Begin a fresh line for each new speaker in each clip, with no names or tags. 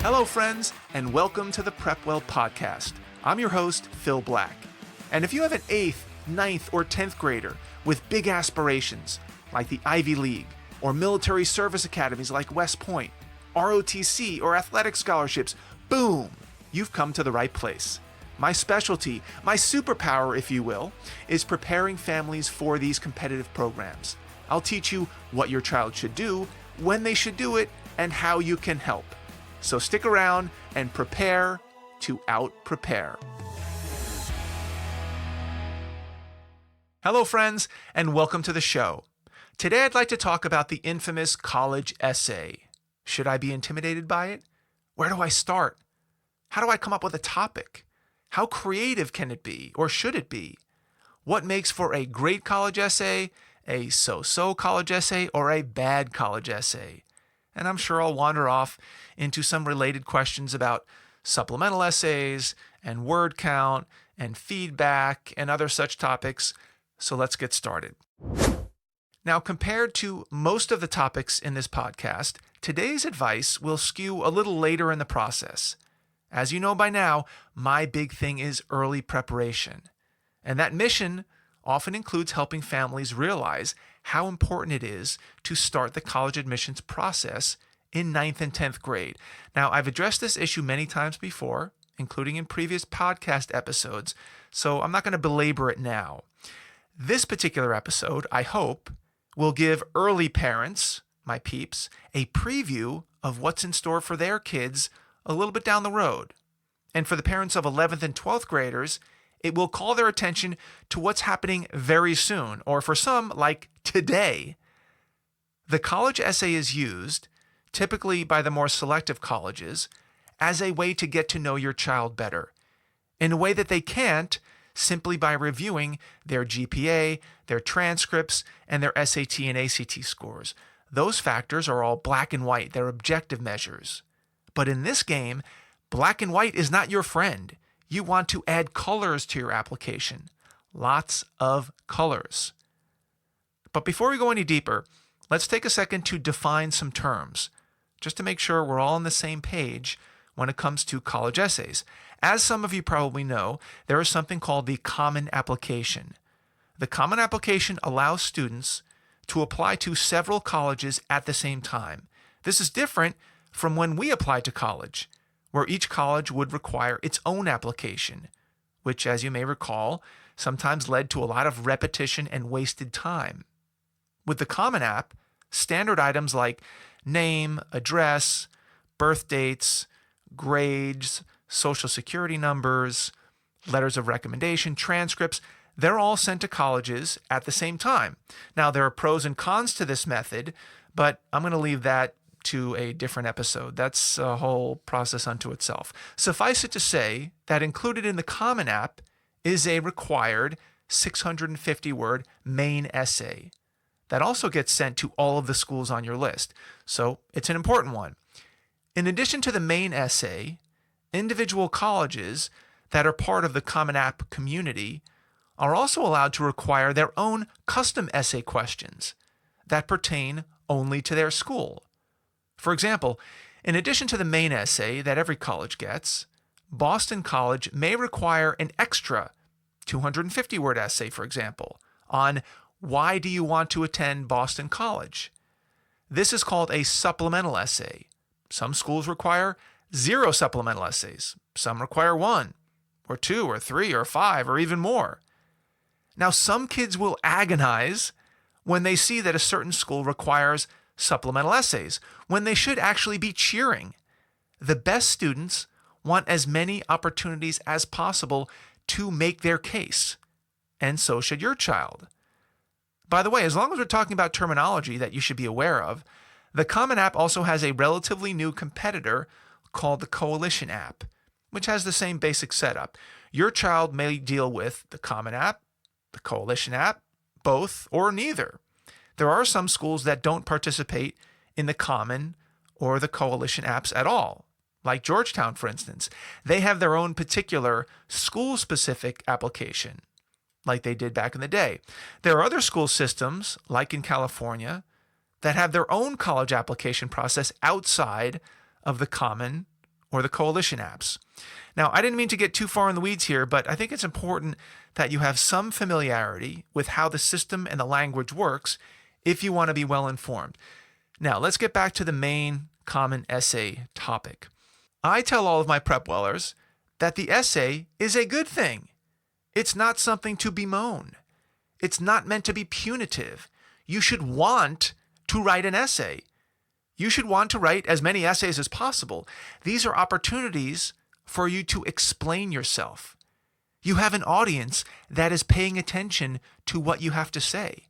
Hello, friends, and welcome to the PrepWell podcast. I'm your host, Phil Black. And if you have an 8th, 9th, or 10th grader with big aspirations, like the Ivy League, or military service academies like West Point, ROTC, or athletic scholarships, boom, you've come to the right place. My specialty, my superpower, if you will, is preparing families for these competitive programs. I'll teach you what your child should do, when they should do it, and how you can help. So stick around and prepare to out-prepare. Hello, friends, and welcome to the show. Today I'd like to talk about the infamous college essay. Should I be intimidated by it? Where do I start? How do I come up with a topic? How creative can it be, or should it be? What makes for a great college essay, a so-so college essay, or a bad college essay? And I'm sure I'll wander off into some related questions about supplemental essays and word count and feedback and other such topics. So let's get started. Now, compared to most of the topics in this podcast, today's advice will skew a little later in the process. As you know by now, my big thing is early preparation. And that mission often includes helping families realize how important it is to start the college admissions process in 9th and 10th grade. Now, I've addressed this issue many times before, including in previous podcast episodes, so I'm not going to belabor it now. This particular episode, I hope, will give early parents, my peeps, a preview of what's in store for their kids a little bit down the road. And for the parents of 11th and 12th graders, it will call their attention to what's happening very soon, or for some, like today. The college essay is used, typically by the more selective colleges, as a way to get to know your child better, in a way that they can't simply by reviewing their GPA, their transcripts, and their SAT and ACT scores. Those factors are all black and white. They're objective measures. But in this game, black and white is not your friend. You want to add colors to your application. Lots of colors. But before we go any deeper, let's take a second to define some terms, just to make sure we're all on the same page when it comes to college essays. As some of you probably know, there is something called the Common Application. The Common Application allows students to apply to several colleges at the same time. This is different from when we applied to college, where each college would require its own application, which, as you may recall, sometimes led to a lot of repetition and wasted time. With the Common App, standard items like name, address, birth dates, grades, social security numbers, letters of recommendation, transcripts, they're all sent to colleges at the same time. Now, there are pros and cons to this method, but I'm going to leave that to a different episode. That's a whole process unto itself. Suffice it to say that included in the Common App is a required 650-word main essay that also gets sent to all of the schools on your list. So it's an important one. In addition to the main essay, individual colleges that are part of the Common App community are also allowed to require their own custom essay questions that pertain only to their school. For example, in addition to the main essay that every college gets, Boston College may require an extra 250-word essay, for example, on why do you want to attend Boston College? This is called a supplemental essay. Some schools require 0 supplemental essays. Some require 1, or 2, or 3, or 5, or even more. Now, some kids will agonize when they see that a certain school requires supplemental essays, when they should actually be cheering. The best students want as many opportunities as possible to make their case, and so should your child. By the way, as long as we're talking about terminology that you should be aware of, the Common App also has a relatively new competitor called the Coalition App, which has the same basic setup. Your child may deal with the Common App, the Coalition App, both, or neither. There are some schools that don't participate in the Common or the Coalition apps at all, like Georgetown, for instance. They have their own particular school-specific application, like they did back in the day. There are other school systems, like in California, that have their own college application process outside of the Common or the coalition apps. Now, I didn't mean to get too far in the weeds here, but I think it's important that you have some familiarity with how the system and the language works if you want to be well informed. Now, let's get back to the main common essay topic. I tell all of my PrepWellers that the essay is a good thing. It's not something to bemoan. It's not meant to be punitive. You should want to write an essay. You should want to write as many essays as possible. These are opportunities for you to explain yourself. You have an audience that is paying attention to what you have to say.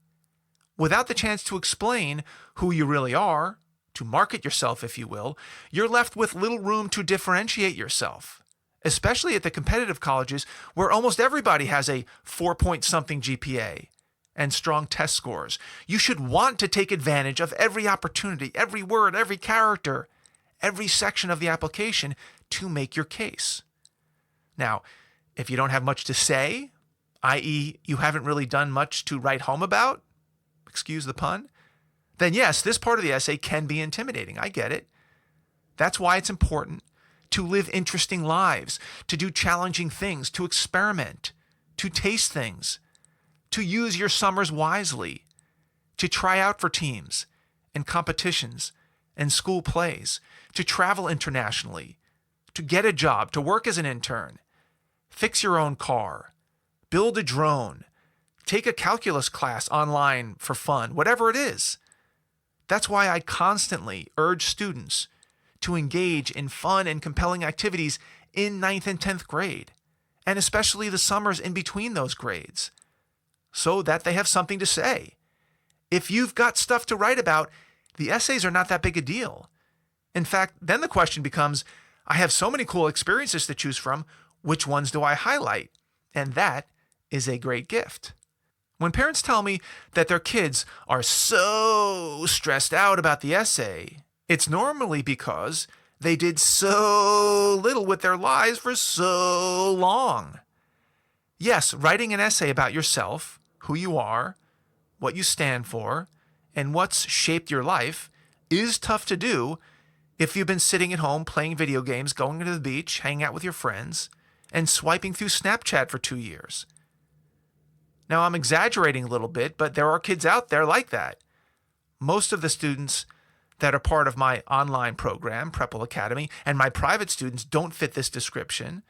Without the chance to explain who you really are, to market yourself, if you will, you're left with little room to differentiate yourself, especially at the competitive colleges where almost everybody has a 4-point-something GPA and strong test scores. You should want to take advantage of every opportunity, every word, every character, every section of the application to make your case. Now, if you don't have much to say, i.e., you haven't really done much to write home about, excuse the pun, then yes, this part of the essay can be intimidating. I get it. That's why it's important to live interesting lives, to do challenging things, to experiment, to taste things, to use your summers wisely, to try out for teams and competitions and school plays, to travel internationally, to get a job, to work as an intern, fix your own car, build a drone, take a calculus class online for fun, whatever it is. That's why I constantly urge students to engage in fun and compelling activities in 9th and 10th grade, and especially the summers in between those grades, so that they have something to say. If you've got stuff to write about, the essays are not that big a deal. In fact, then the question becomes, I have so many cool experiences to choose from, which ones do I highlight? And that is a great gift. When parents tell me that their kids are so stressed out about the essay, it's normally because they did so little with their lives for so long. Yes, writing an essay about yourself, who you are, what you stand for, and what's shaped your life is tough to do if you've been sitting at home playing video games, going to the beach, hanging out with your friends, and swiping through Snapchat for 2 years. Now, I'm exaggerating a little bit, but there are kids out there like that. Most of the students that are part of my online program, PrepWell Academy, and my private students don't fit this description,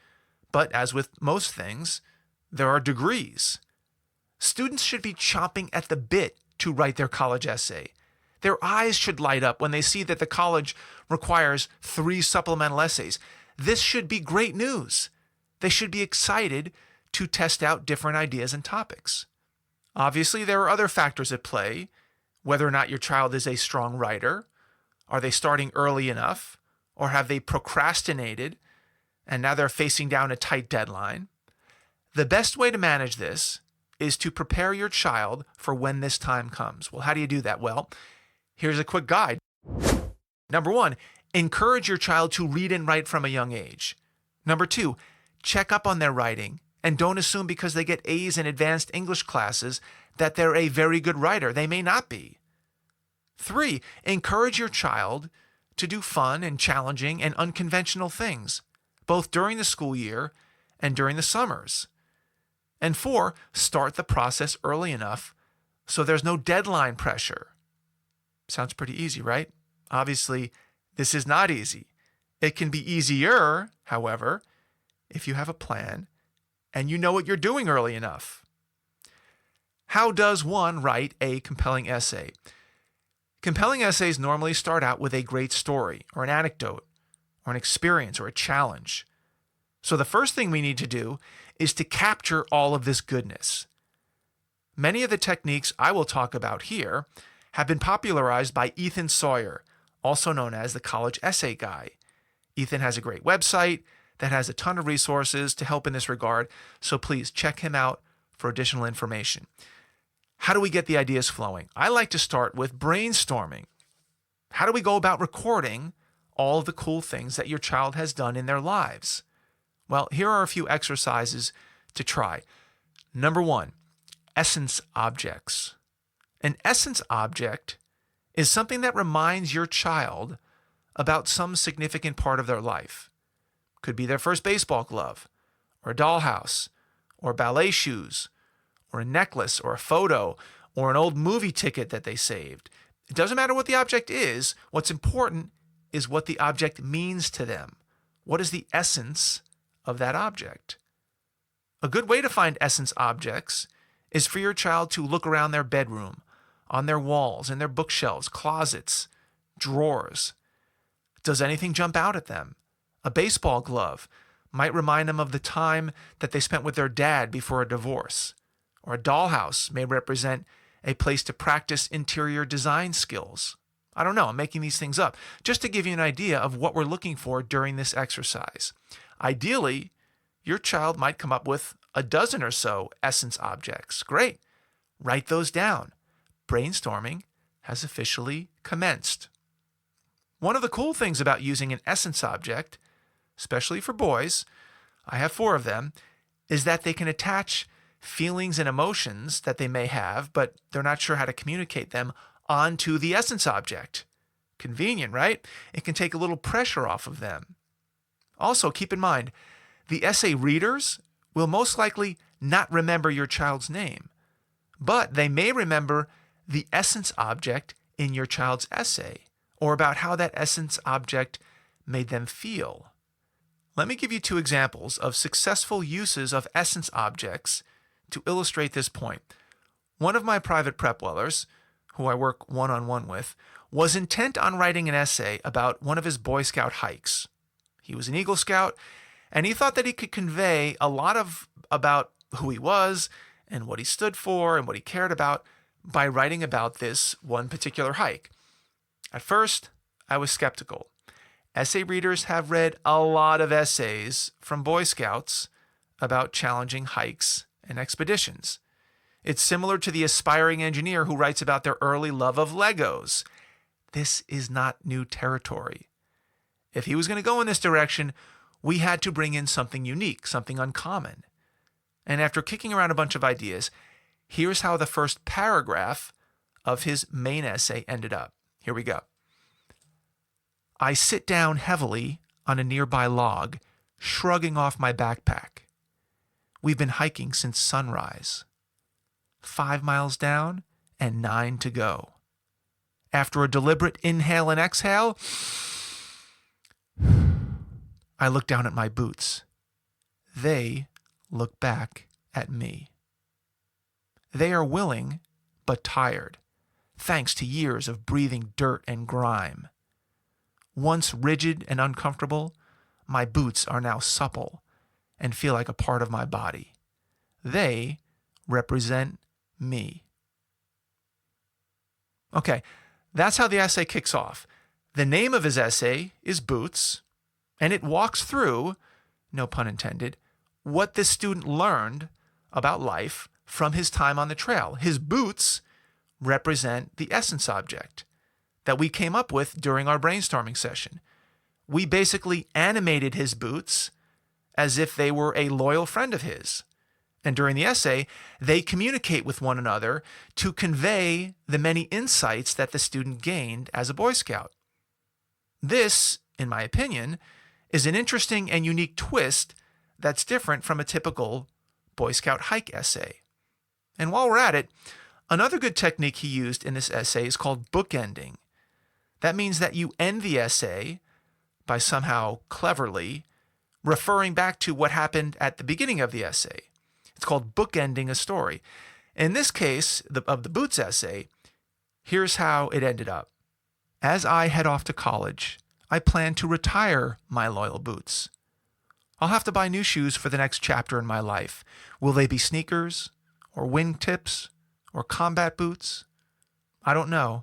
but as with most things, there are degrees. Students should be chomping at the bit to write their college essay. Their eyes should light up when they see that the college requires 3 supplemental essays. This should be great news. They should be excited to test out different ideas and topics. Obviously, there are other factors at play, whether or not your child is a strong writer. Are they starting early enough? Or have they procrastinated and now they're facing down a tight deadline? The best way to manage this is to prepare your child for when this time comes. Well, how do you do that? Well, here's a quick guide. Number 1, encourage your child to read and write from a young age. Number 2, check up on their writing and don't assume because they get A's in advanced English classes that they're a very good writer. They may not be. 3, encourage your child to do fun and challenging and unconventional things, both during the school year and during the summers. And 4, start the process early enough so there's no deadline pressure. Sounds pretty easy, right? Obviously, this is not easy. It can be easier, however, if you have a plan and you know what you're doing early enough. How does one write a compelling essay? Compelling essays normally start out with a great story or an anecdote or an experience or a challenge. So the first thing we need to do is to capture all of this goodness. Many of the techniques I will talk about here have been popularized by Ethan Sawyer, also known as the College Essay Guy. Ethan has a great website that has a ton of resources to help in this regard, so please check him out for additional information. How do we get the ideas flowing? I like to start with brainstorming. How do we go about recording all of the cool things that your child has done in their lives? Well, here are a few exercises to try. Number 1, essence objects. An essence object is something that reminds your child about some significant part of their life. Could be their first baseball glove, or a dollhouse, or ballet shoes, or a necklace, or a photo, or an old movie ticket that they saved. It doesn't matter what the object is. What's important is what the object means to them. What is the essence of that object? A good way to find essence objects is for your child to look around their bedroom, on their walls, in their bookshelves, closets, drawers. Does anything jump out at them? A baseball glove might remind them of the time that they spent with their dad before a divorce. Or a dollhouse may represent a place to practice interior design skills. I don't know, I'm making these things up, just to give you an idea of what we're looking for during this exercise. Ideally, your child might come up with a dozen or so essence objects. Great. Write those down. Brainstorming has officially commenced. One of the cool things about using an essence object, especially for boys, I have 4 of them, is that they can attach feelings and emotions that they may have, but they're not sure how to communicate them onto the essence object. Convenient, right? It can take a little pressure off of them. Also, keep in mind, the essay readers will most likely not remember your child's name, but they may remember the essence object in your child's essay, or about how that essence object made them feel. Let me give you 2 examples of successful uses of essence objects to illustrate this point. One of my private PrepWellers, who I work one-on-one with, was intent on writing an essay about one of his Boy Scout hikes. He was an Eagle Scout, and he thought that he could convey a lot about who he was and what he stood for and what he cared about by writing about this one particular hike. At first, I was skeptical. Essay readers have read a lot of essays from Boy Scouts about challenging hikes and expeditions. It's similar to the aspiring engineer who writes about their early love of Legos. This is not new territory. If he was going to go in this direction, we had to bring in something unique, something uncommon. And after kicking around a bunch of ideas, here's how the first paragraph of his main essay ended up. Here we go. I sit down heavily on a nearby log, shrugging off my backpack. We've been hiking since sunrise. 5 miles down and 9 to go. After a deliberate inhale and exhale, I look down at my boots. They look back at me. They are willing, but tired, thanks to years of breathing dirt and grime. Once rigid and uncomfortable, my boots are now supple and feel like a part of my body. They represent me. Okay, that's how the essay kicks off. The name of his essay is Boots, and it walks through, no pun intended, what this student learned about life from his time on the trail. His boots represent the essence object that we came up with during our brainstorming session. We basically animated his boots as if they were a loyal friend of his. And during the essay, they communicate with one another to convey the many insights that the student gained as a Boy Scout. This, in my opinion, is an interesting and unique twist that's different from a typical Boy Scout hike essay. And while we're at it, another good technique he used in this essay is called bookending. That means that you end the essay by somehow cleverly referring back to what happened at the beginning of the essay. It's called bookending a story. In this case, of the Boots essay, here's how it ended up. As I head off to college, I plan to retire my loyal boots. I'll have to buy new shoes for the next chapter in my life. Will they be sneakers, or wingtips, or combat boots? I don't know,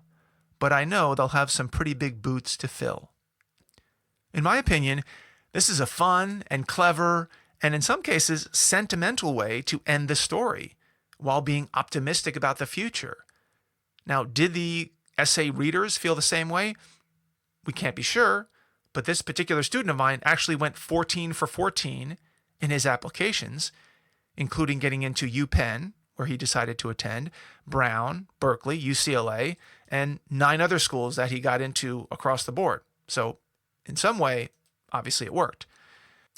but I know they'll have some pretty big boots to fill. In my opinion, this is a fun and clever, and in some cases, sentimental way to end the story while being optimistic about the future. Now, did the essay readers feel the same way? We can't be sure, but this particular student of mine actually went 14 for 14 in his applications, including getting into UPenn, where he decided to attend, Brown, Berkeley, UCLA, and 9 other schools that he got into across the board. So in some way, obviously it worked.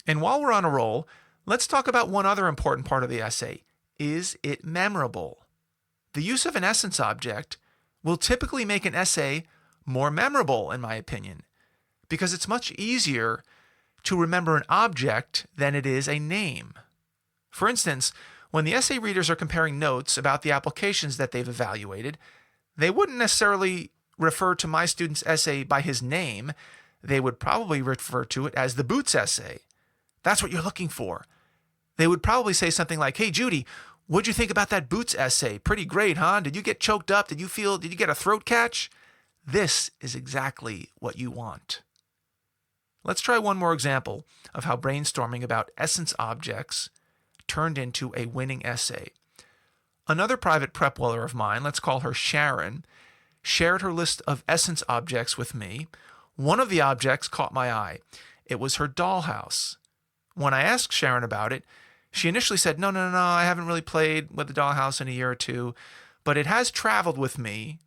And while we're on a roll, let's talk about one other important part of the essay. Is it memorable? The use of an essence object will typically make an essay more memorable, in my opinion, because it's much easier to remember an object than it is a name. For instance, when the essay readers are comparing notes about the applications that they've evaluated, they wouldn't necessarily refer to my student's essay by his name. They would probably refer to it as the Boots essay. That's what you're looking for. They would probably say something like, "Hey, Judy, what'd you think about that Boots essay? Pretty great, huh? Did you get choked up? Did you get a throat catch?" This is exactly what you want. Let's try one more example of how brainstorming about essence objects turned into a winning essay. Another private PrepWeller of mine, let's call her Sharon, shared her list of essence objects with me. One of the objects caught my eye. It was her dollhouse. When I asked Sharon about it, she initially said, no, I haven't really played with the dollhouse in a year or two, but it has traveled with me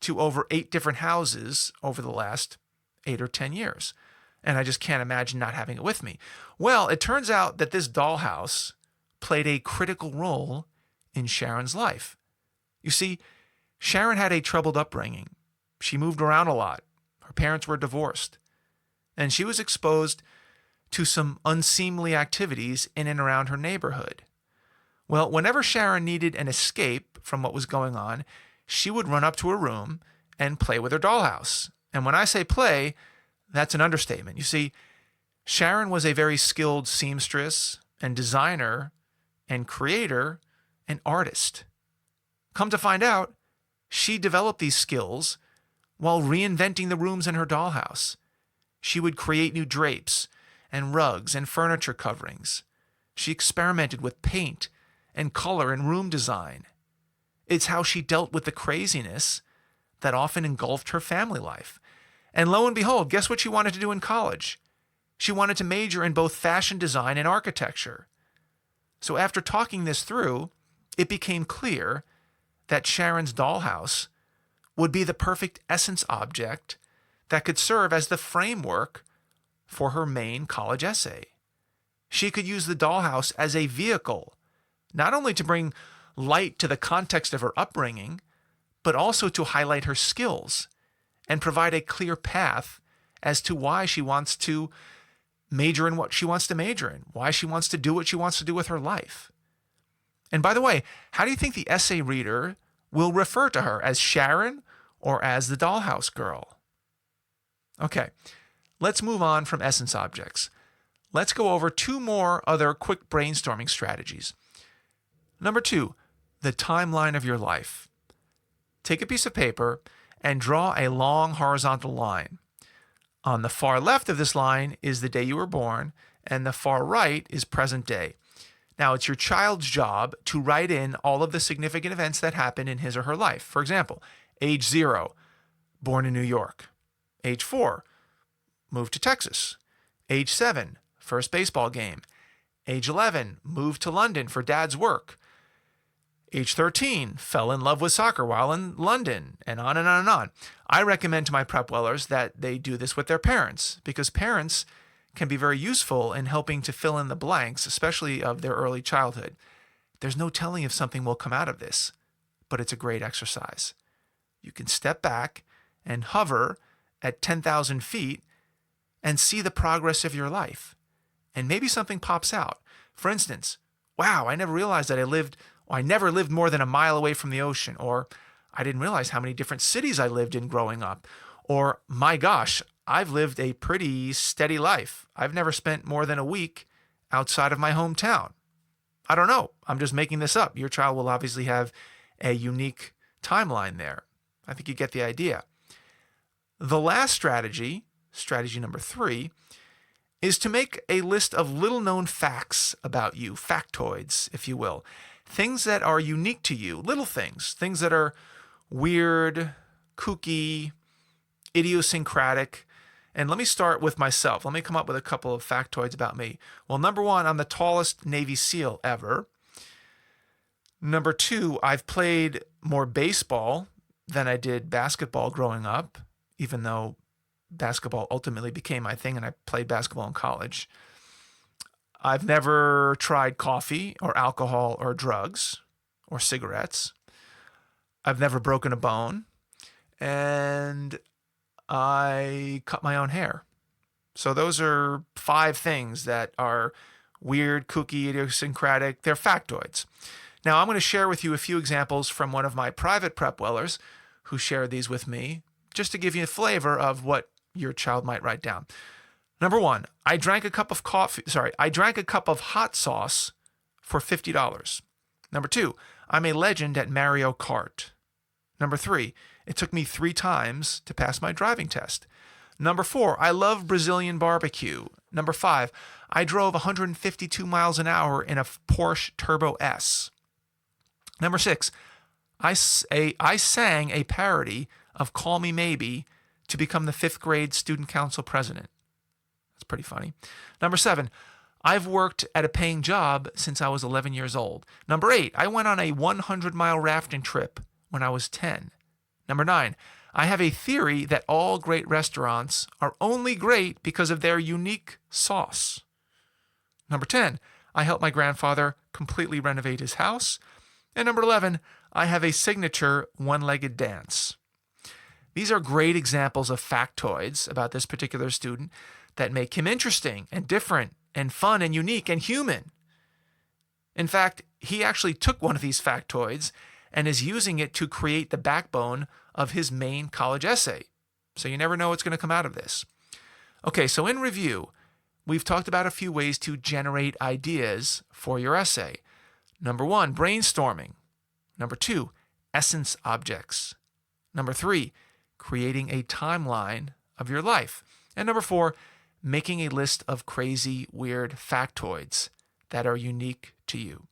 to over 8 different houses over the last 8 or 10 years. And I just can't imagine not having it with me. Well, it turns out that this dollhouse played a critical role in Sharon's life. You see, Sharon had a troubled upbringing. She moved around a lot. Her parents were divorced. And she was exposed to some unseemly activities in and around her neighborhood. Well, whenever Sharon needed an escape from what was going on, she would run up to her room and play with her dollhouse. And when I say play, that's an understatement. You see, Sharon was a very skilled seamstress and designer and creator and artist. Come to find out, she developed these skills while reinventing the rooms in her dollhouse. She would create new drapes and rugs and furniture coverings. She experimented with paint and color and room design. It's how she dealt with the craziness that often engulfed her family life. And lo and behold, guess what she wanted to do in college? She wanted to major in both fashion design and architecture. So after talking this through, it became clear that Sharon's dollhouse would be the perfect essence object that could serve as the framework for her main college essay. She could use the dollhouse as a vehicle, not only to bring light to the context of her upbringing, but also to highlight her skills and provide a clear path as to why she wants to major in what she wants to major in, why she wants to do what she wants to do with her life. And by the way, how do you think the essay reader will refer to her, as Sharon or as the dollhouse girl? Okay, let's move on from essence objects. Let's go over 2 more other quick brainstorming strategies. Number 2, the timeline of your life. Take a piece of paper and draw a long horizontal line. On the far left of this line is the day you were born, and the far right is present day. Now, it's your child's job to write in all of the significant events that happen in his or her life. For example, age 0, born in New York. Age 4, moved to Texas. Age 7, first baseball game. Age 11, moved to London for dad's work. Age 13, fell in love with soccer while in London, and on and on and on. I recommend to my PrepWellers that they do this with their parents, because parents can be very useful in helping to fill in the blanks, especially of their early childhood. There's no telling if something will come out of this, but it's a great exercise. You can step back and hover at 10,000 feet and see the progress of your life. And maybe something pops out. For instance, wow, I never realized that I never lived more than a mile away from the ocean, or I didn't realize how many different cities I lived in growing up, or my gosh, I've lived a pretty steady life. I've never spent more than a week outside of my hometown. I don't know. I'm just making this up. Your child will obviously have a unique timeline there. I think you get the idea. The last strategy number 3, is to make a list of little-known facts about you, factoids, if you will. Things that are unique to you, little things that are weird, kooky, idiosyncratic. And let me start with myself. Let me come up with a couple of factoids about me. Well, number 1, I'm the tallest Navy SEAL ever. Number 2, I've played more baseball than I did basketball growing up, even though basketball ultimately became my thing and I played basketball in college. I've never tried coffee or alcohol or drugs or cigarettes. I've never broken a bone. And I cut my own hair. So those are 5 things that are weird, kooky, idiosyncratic. They're factoids. Now, I'm going to share with you a few examples from one of my private PrepWellers who shared these with me, just to give you a flavor of what your child might write down. Number 1, I drank a cup of hot sauce for $50. Number 2, I'm a legend at Mario Kart. Number 3, it took me 3 times to pass my driving test. Number 4, I love Brazilian barbecue. Number 5, I drove 152 miles an hour in a Porsche Turbo S. Number 6, I sang a parody of Call Me Maybe to become the 5th grade student council president. That's pretty funny. Number 7, I've worked at a paying job since I was 11 years old. Number 8, I went on a 100-mile rafting trip when I was 10. Number 9, I have a theory that all great restaurants are only great because of their unique sauce. Number 10, I helped my grandfather completely renovate his house. And number 11, I have a signature one-legged dance. These are great examples of factoids about this particular student that make him interesting and different and fun and unique and human. In fact, he actually took one of these factoids and is using it to create the backbone of his main college essay. So you never know what's going to come out of this. Okay, so in review, we've talked about a few ways to generate ideas for your essay. Number 1, brainstorming. Number 2, essence objects. Number 3, creating a timeline of your life. And number 4, making a list of crazy, weird factoids that are unique to you.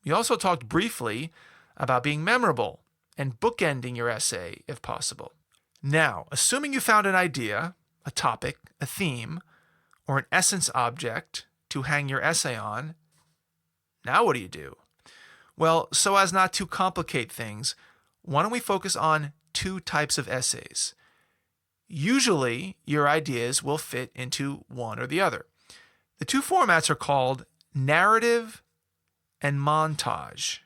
We also talked briefly about being memorable and bookending your essay if possible. Now, assuming you found an idea, a topic, a theme, or an essence object to hang your essay on, now what do? Well, so as not to complicate things, why don't we focus on 2 types of essays? Usually, your ideas will fit into one or the other. The 2 formats are called narrative and montage.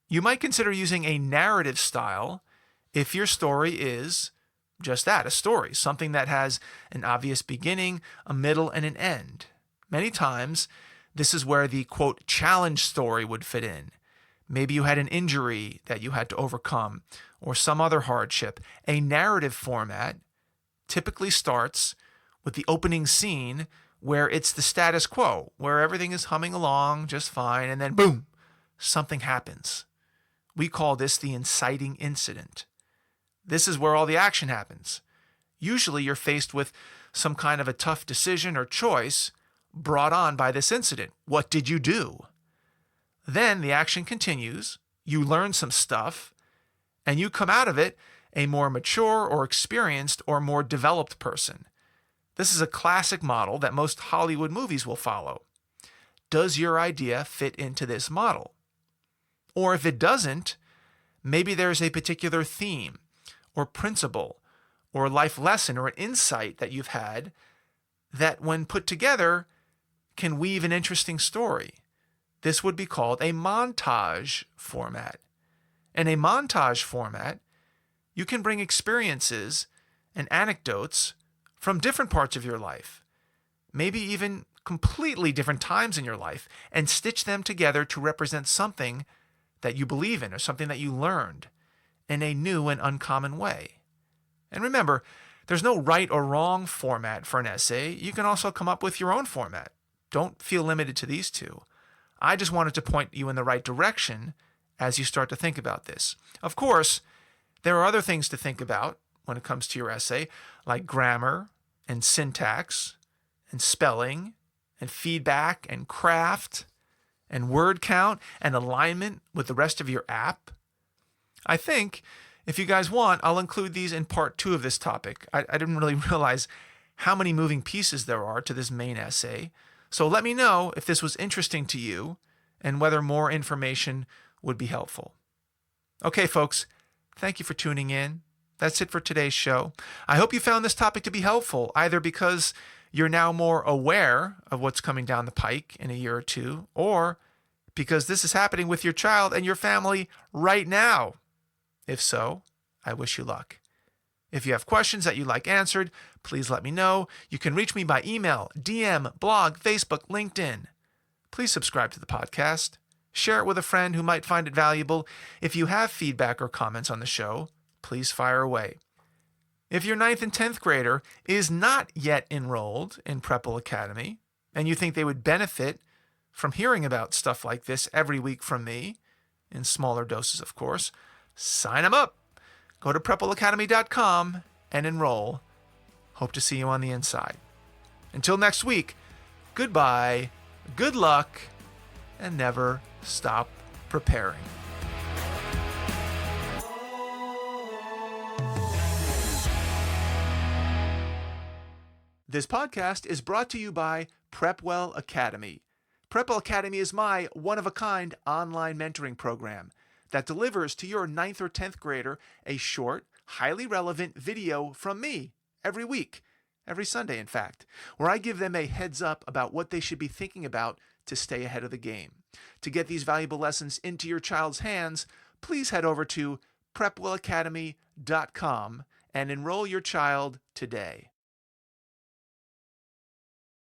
You might consider using a narrative style if your story is just that, a story, something that has an obvious beginning, a middle, and an end. Many times, this is where the, quote, challenge story would fit in. Maybe you had an injury that you had to overcome or some other hardship. A narrative format typically starts with the opening scene where it's the status quo, where everything is humming along just fine, and then boom, something happens. We call this the inciting incident. This is where all the action happens. Usually you're faced with some kind of a tough decision or choice brought on by this incident. What did you do? Then the action continues, you learn some stuff, and you come out of it a more mature or experienced or more developed person. This is a classic model that most Hollywood movies will follow. Does your idea fit into this model? Or if it doesn't, maybe there's a particular theme or principle or life lesson or an insight that you've had that when put together can weave an interesting story. This would be called a montage format. In a montage format, you can bring experiences and anecdotes from different parts of your life, maybe even completely different times in your life, and stitch them together to represent something that you believe in or something that you learned in a new and uncommon way. And remember, there's no right or wrong format for an essay. You can also come up with your own format. Don't feel limited to these 2. I just wanted to point you in the right direction as you start to think about this. Of course, there are other things to think about when it comes to your essay, like grammar and syntax and spelling and feedback and craft and word count and alignment with the rest of your app. I think if you guys want, I'll include these in part 2 of this topic. I didn't really realize how many moving pieces there are to this main essay. So let me know if this was interesting to you and whether more information would be helpful. Okay, folks, thank you for tuning in. That's it for today's show. I hope you found this topic to be helpful, either because you're now more aware of what's coming down the pike in a year or two, or because this is happening with your child and your family right now. If so, I wish you luck. If you have questions that you'd like answered, please let me know. You can reach me by email, DM, blog, Facebook, LinkedIn. Please subscribe to the podcast. Share it with a friend who might find it valuable. If you have feedback or comments on the show, please fire away. If your 9th and 10th grader is not yet enrolled in PrepWell Academy, and you think they would benefit from hearing about stuff like this every week from me, in smaller doses of course, sign them up. Go to PrepWellAcademy.com and enroll. Hope to see you on the inside. Until next week, goodbye, good luck, and never stop preparing. This podcast is brought to you by PrepWell Academy. PrepWell Academy is my one-of-a-kind online mentoring program that delivers to your 9th or 10th grader a short, highly relevant video from me every week, every Sunday in fact, where I give them a heads up about what they should be thinking about to stay ahead of the game. To get these valuable lessons into your child's hands, please head over to PrepWellAcademy.com and enroll your child today.